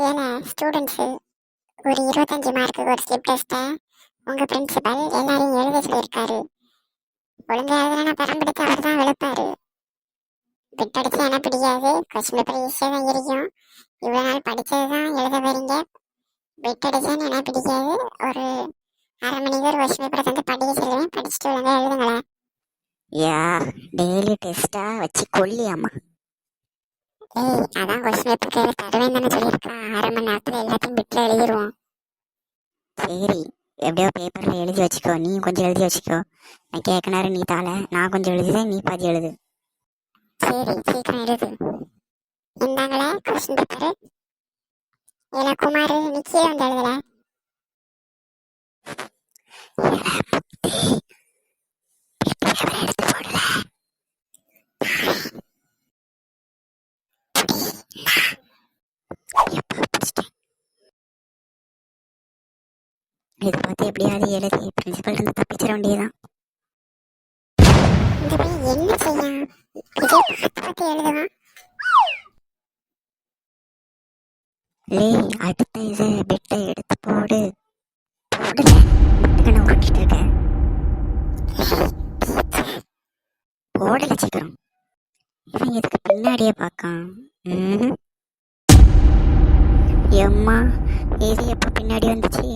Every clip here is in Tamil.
ஏன்னா ஸ்டூடெண்ட்ஸு ஒரு 25 மார்க்குக்கு ஒரு ஸ்லிப் டெஸ்ட்டை உங்கள் பிரின்சிபல் எல்லாரையும் எழுத சொல்லியிருக்காரு. ஒழுங்கா எழுதுனா பரம்படித்து அவர் தான் வெளுப்பாரு. பிட் அடிச்சு என்ன பிடிக்காது, கொஸ்டின் பேப்பர் ஈஸியாக தான் இருக்கும். இவ்வளோ நாள் படித்தது தான் எழுத வரீங்க. பிட் அடிச்சான்னு என்ன பிடிக்காது. ஒரு அரை மணிக்கு ஒரு கொஸ்டின் பேப்பரை தந்து படிக்க சொல்லுவேன், படிச்சுட்டு ஒழுங்கா எழுதுங்களேன். யா டெய்லி டெஸ்டா வச்சு கொல்லியாம்மா. ஏய், அதான் கொஸ்டின் பேப்பருக்கு தருவேன் தானே சொல்லியிருக்கா. அரை மணி நேரத்தில் எல்லாத்தையும் பிட்டில் எழுதிடுவோம். சரி, எப்படியோ பேப்பரில் எழுதி வச்சுக்கோ, நீ கொஞ்சம் எழுதி வச்சுக்கோ. நான் கேட்க நேரம் நீ தாள, நான் கொஞ்சம் எழுதுதேன், நீ பாதி எழுது. சரி, சீக்கிரம் எழுது. இந்தாங்களே கொஸ்டின் பேப்பரு. ஏன்னா குமார் நீ கீழே வந்து எழுதல. எடுத்து போடல. இதை பார்த்து எப்படியாவது எழுதி பிரின்சிபல் இருந்து தப்பிச்சிட வேண்டியதுதான். இந்த பையன் என்ன செய்யும்? இதே பார்த்து பார்த்து எழுதுவான். அடுத்த இதை பிட்டை எடுத்து போடு. போடல, முட்டுக்கண்ணை உருட்டிட்டு இருக்க. போடல சீக்கிரம். இவன் எதுக்கு பின்னாடியே பார்க்கான்? எம்மா, இது எப்போ பின்னாடி வந்துச்சு?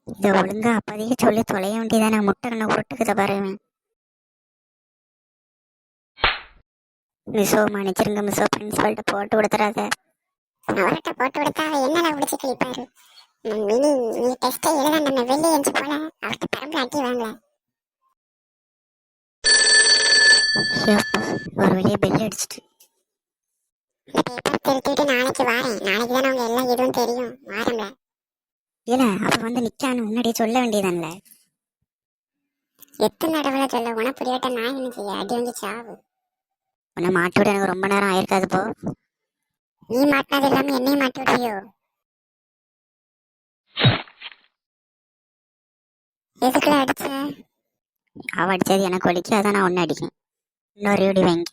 இதை ஒழுங்கா அப்பதையே சொல்லி தொலைய வேண்டியதானே. முட்டைக்கண்ணை உருட்டுக்குத பாருங்க. மிஸ்ஸோ மன்னிச்சிருங்க மிஸ்ஸோ, பிரின்சிபல்கிட்ட போட்டு கொடுத்துறாத. அவர்கிட்ட போட்டு கொடுத்தா அவ என்னடா முடிச்சு கிழிப்பாரு. மினி நீ டெஸ்ட்டை எழுத நம்ம வெளியே எஞ்சி போல அவர்கிட்ட பரம்பு அட்டி வாங்கல. ஒரு வழியா பெல் அடிச்சிட்டு. இந்த பேப்பர் திருத்திட்டு நாளைக்கு வாரேன். நாளைக்கு தானே அவங்க எல்லாம் இதுவும் தெரியும். வாரம்ல. இல்ல, அவ வந்து நிக்கான்னு முன்னாடியே சொல்ல வேண்டியதான்ல. எத்தனை தடவை சொல்ல உனக்கு புரியட்ட நான் என்ன செய்ய? அடி வந்து சாவு. உன்னை மாட்டி விட எனக்கு ரொம்ப நேரம் ஆயிருக்காது போ. நீ மாட்டினது இல்லாம என்னையும் மாட்டி விடுறியோ? எதுக்குள்ள அடிச்ச? அவ அடிச்சது எனக்கு வலிக்கு, அதான் நான் ஒன்னு அடிக்கேன். இன்னொரு இடி வைங்க.